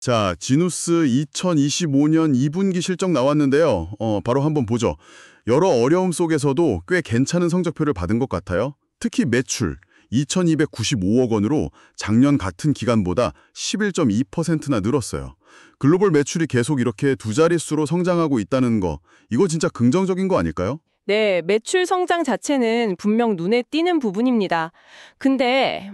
자, 지누스 2025년 2분기 실적 나왔는데요. 바로 한번 보죠. 여러 어려움 속에서도 꽤 괜찮은 성적표를 받은 것 같아요. 특히 매출 2,295억 원으로 작년 같은 기간보다 11.2%나 늘었어요. 글로벌 매출이 계속 이렇게 두 자릿수로 성장하고 있다는 거, 이거 진짜 긍정적인 거 아닐까요? 네, 매출 성장 자체는 분명 눈에 띄는 부분입니다. 근데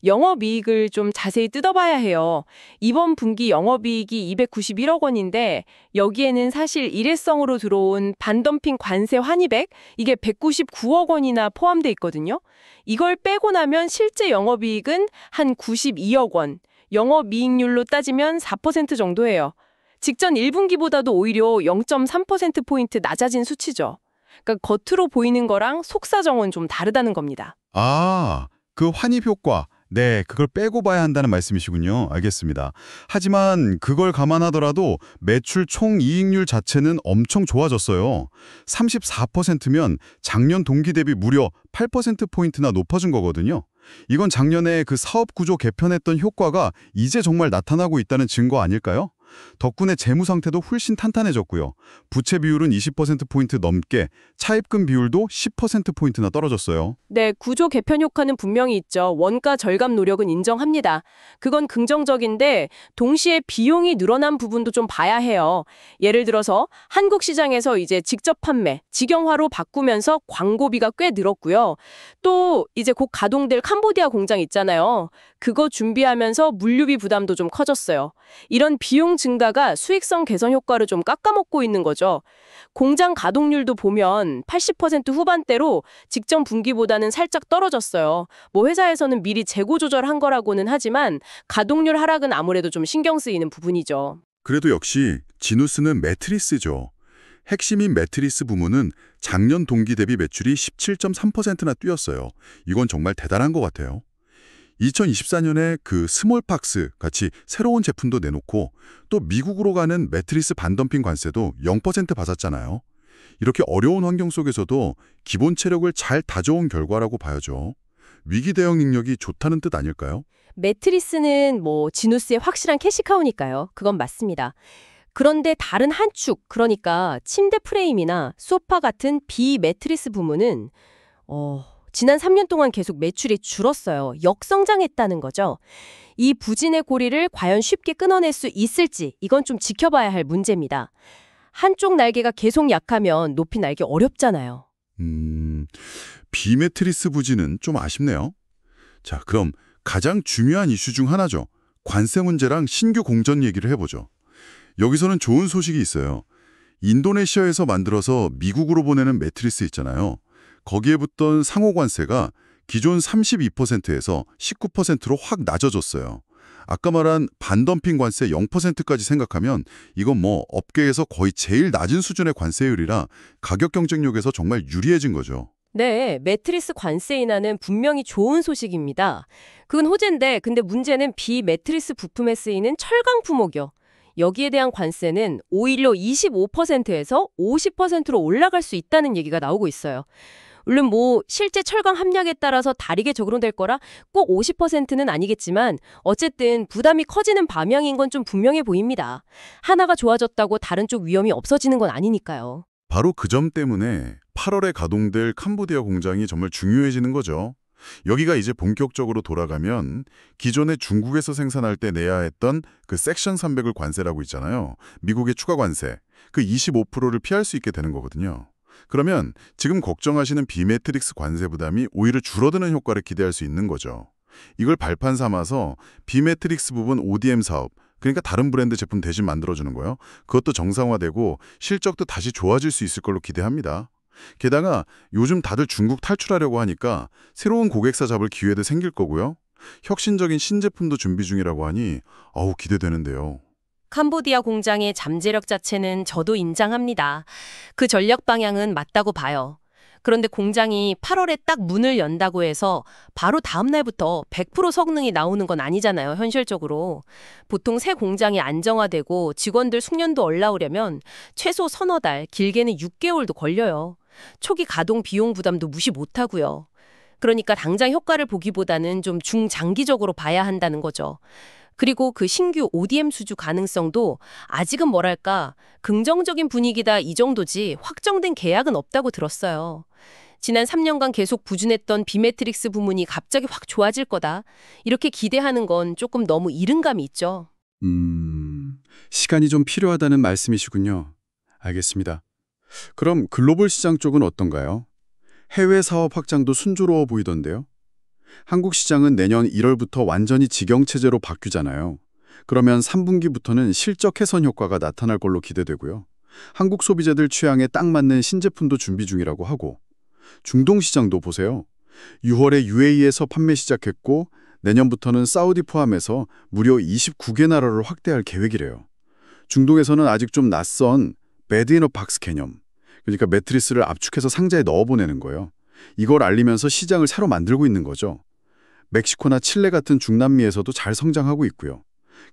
영업이익을 좀 자세히 뜯어봐야 해요. 이번 분기 영업이익이 291억 원인데 여기에는 사실 일회성으로 들어온 반덤핑 관세 환입액 이게 199억 원이나 포함돼 있거든요. 이걸 빼고 나면 실제 영업이익은 한 92억 원, 영업이익률로 따지면 4% 정도예요. 직전 1분기보다도 오히려 0.3%포인트 낮아진 수치죠. 그러니까 겉으로 보이는 거랑 속사정은 좀 다르다는 겁니다. 아, 그 환입 효과. 네, 그걸 빼고 봐야 한다는 말씀이시군요. 알겠습니다. 하지만 그걸 감안하더라도 매출 총이익률 자체는 엄청 좋아졌어요. 34%면 작년 동기 대비 무려 8%포인트나 높아진 거거든요. 이건 작년에 그 사업 구조 개편했던 효과가 이제 정말 나타나고 있다는 증거 아닐까요? 덕분에 재무 상태도 훨씬 탄탄해졌고요. 부채 비율은 20%포인트 넘게, 차입금 비율도 10%포인트나 떨어졌어요. 네, 구조 개편 효과는 분명히 있죠. 원가 절감 노력은 인정합니다. 그건 긍정적인데 동시에 비용이 늘어난 부분도 좀 봐야 해요. 예를 들어서 한국 시장에서 이제 직접 판매, 직영화로 바꾸면서 광고비가 꽤 늘었고요. 또 이제 곧 가동될 캄보디아 공장 있잖아요. 그거 준비하면서 물류비 부담도 좀 커졌어요. 이런 비용 증가가 수익성 개선 효과를 좀 깎아먹고 있는 거죠. 공장 가동률도 보면 80% 후반대로 직전 분기보다는 살짝 떨어졌어요. 뭐 회사에서는 미리 재고 조절한 거라고는 하지만 가동률 하락은 아무래도 좀 신경 쓰이는 부분이죠. 그래도 역시 지누스는 매트리스죠. 핵심인 매트리스 부문은 작년 동기 대비 매출이 17.3%나 뛰었어요. 이건 정말 대단한 것 같아요. 2024년에 그 스몰팍스 같이 새로운 제품도 내놓고 또 미국으로 가는 매트리스 반덤핑 관세도 0% 받았잖아요. 이렇게 어려운 환경 속에서도 기본 체력을 잘 다져온 결과라고 봐야죠. 위기 대응 능력이 좋다는 뜻 아닐까요? 매트리스는 뭐 지누스의 확실한 캐시카우니까요. 그건 맞습니다. 그런데 다른 한 축, 그러니까 침대 프레임이나 소파 같은 비매트리스 부문은 지난 3년 동안 계속 매출이 줄었어요. 역성장했다는 거죠. 이 부진의 고리를 과연 쉽게 끊어낼 수 있을지 이건 좀 지켜봐야 할 문제입니다. 한쪽 날개가 계속 약하면 높이 날기 어렵잖아요. 비매트리스 부진은 좀 아쉽네요. 자, 그럼 가장 중요한 이슈 중 하나죠. 관세 문제랑 신규 공전 얘기를 해보죠. 여기서는 좋은 소식이 있어요. 인도네시아에서 만들어서 미국으로 보내는 매트리스 있잖아요. 거기에 붙던 상호 관세가 기존 32%에서 19%로 확 낮아졌어요. 아까 말한 반덤핑 관세 0%까지 생각하면 이건 뭐 업계에서 거의 제일 낮은 수준의 관세율이라 가격 경쟁력에서 정말 유리해진 거죠. 네, 매트리스 관세 인하는 분명히 좋은 소식입니다. 그건 호재인데 근데 문제는 비매트리스 부품에 쓰이는 철강 부목이요. 여기에 대한 관세는 오히려 25%에서 50%로 올라갈 수 있다는 얘기가 나오고 있어요. 물론 뭐 실제 철강 함량에 따라서 다르게 적용될 거라 꼭 50%는 아니겠지만 어쨌든 부담이 커지는 방향인 건 좀 분명해 보입니다. 하나가 좋아졌다고 다른 쪽 위험이 없어지는 건 아니니까요. 바로 그 점 때문에 8월에 가동될 캄보디아 공장이 정말 중요해지는 거죠. 여기가 이제 본격적으로 돌아가면 기존에 중국에서 생산할 때 내야 했던 그 섹션 300을 관세라고 있잖아요. 미국의 추가 관세, 그 25%를 피할 수 있게 되는 거거든요. 그러면 지금 걱정하시는 비매트릭스 관세 부담이 오히려 줄어드는 효과를 기대할 수 있는 거죠. 이걸 발판 삼아서 비매트릭스 부분 ODM 사업, 그러니까 다른 브랜드 제품 대신 만들어주는 거예요. 그것도 정상화되고 실적도 다시 좋아질 수 있을 걸로 기대합니다. 게다가 요즘 다들 중국 탈출하려고 하니까 새로운 고객사 잡을 기회도 생길 거고요. 혁신적인 신제품도 준비 중이라고 하니 기대되는데요. 캄보디아 공장의 잠재력 자체는 저도 인정합니다. 그 전략 방향은 맞다고 봐요. 그런데 공장이 8월에 딱 문을 연다고 해서 바로 다음 날부터 100% 성능이 나오는 건 아니잖아요, 현실적으로. 보통 새 공장이 안정화되고 직원들 숙련도 올라오려면 최소 서너 달, 길게는 6개월도 걸려요. 초기 가동 비용 부담도 무시 못하고요. 그러니까 당장 효과를 보기보다는 좀 중장기적으로 봐야 한다는 거죠. 그리고 그 신규 ODM 수주 가능성도 아직은 뭐랄까 긍정적인 분위기다 이 정도지 확정된 계약은 없다고 들었어요. 지난 3년간 계속 부진했던 비매트릭스 부문이 갑자기 확 좋아질 거다. 이렇게 기대하는 건 조금 너무 이른 감이 있죠. 시간이 좀 필요하다는 말씀이시군요. 알겠습니다. 그럼 글로벌 시장 쪽은 어떤가요? 해외 사업 확장도 순조로워 보이던데요. 한국 시장은 내년 1월부터 완전히 직영체제로 바뀌잖아요. 그러면 3분기부터는 실적 개선 효과가 나타날 걸로 기대되고요. 한국 소비자들 취향에 딱 맞는 신제품도 준비 중이라고 하고, 중동 시장도 보세요. 6월에 UAE에서 판매 시작했고 내년부터는 사우디 포함해서 무려 29개 나라로 확대할 계획이래요. 중동에서는 아직 좀 낯선 베드 인 어 박스 개념, 그러니까 매트리스를 압축해서 상자에 넣어보내는 거예요. 이걸 알리면서 시장을 새로 만들고 있는 거죠. 멕시코나 칠레 같은 중남미에서도 잘 성장하고 있고요.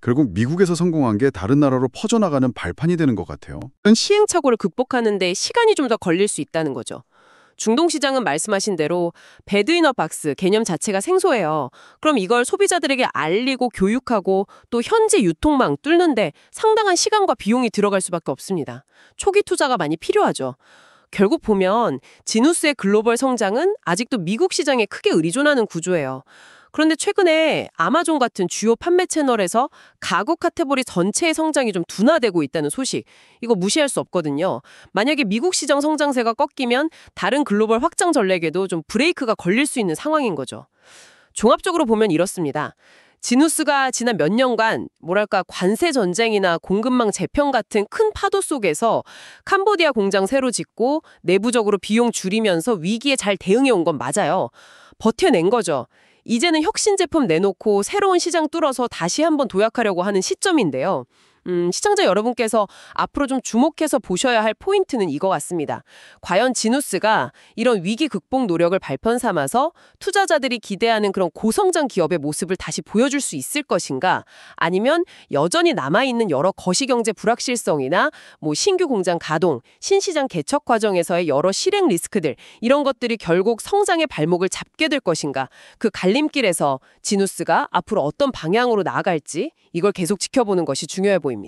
결국 미국에서 성공한 게 다른 나라로 퍼져나가는 발판이 되는 것 같아요. 시행착오를 극복하는 데 시간이 좀 더 걸릴 수 있다는 거죠. 중동 시장은 말씀하신 대로 배드 인 어 박스 개념 자체가 생소해요. 그럼 이걸 소비자들에게 알리고 교육하고 또 현지 유통망 뚫는데 상당한 시간과 비용이 들어갈 수밖에 없습니다. 초기 투자가 많이 필요하죠. 결국 보면 지누스의 글로벌 성장은 아직도 미국 시장에 크게 의존하는 구조예요. 그런데 최근에 아마존 같은 주요 판매 채널에서 가구 카테고리 전체의 성장이 좀 둔화되고 있다는 소식, 이거 무시할 수 없거든요. 만약에 미국 시장 성장세가 꺾이면 다른 글로벌 확장 전략에도 좀 브레이크가 걸릴 수 있는 상황인 거죠. 종합적으로 보면 이렇습니다. 지누스가 지난 몇 년간 뭐랄까 관세 전쟁이나 공급망 재편 같은 큰 파도 속에서 캄보디아 공장 새로 짓고 내부적으로 비용 줄이면서 위기에 잘 대응해 온 건 맞아요. 버텨낸 거죠. 이제는 혁신 제품 내놓고 새로운 시장 뚫어서 다시 한번 도약하려고 하는 시점인데요. 시청자 여러분께서 앞으로 좀 주목해서 보셔야 할 포인트는 이거 같습니다. 과연 지누스가 이런 위기 극복 노력을 발판 삼아서 투자자들이 기대하는 그런 고성장 기업의 모습을 다시 보여줄 수 있을 것인가? 아니면 여전히 남아있는 여러 거시경제 불확실성이나 신규 공장 가동, 신시장 개척 과정에서의 여러 실행 리스크들, 이런 것들이 결국 성장의 발목을 잡게 될 것인가? 그 갈림길에서 지누스가 앞으로 어떤 방향으로 나아갈지 이걸 계속 지켜보는 것이 중요해 보입니다.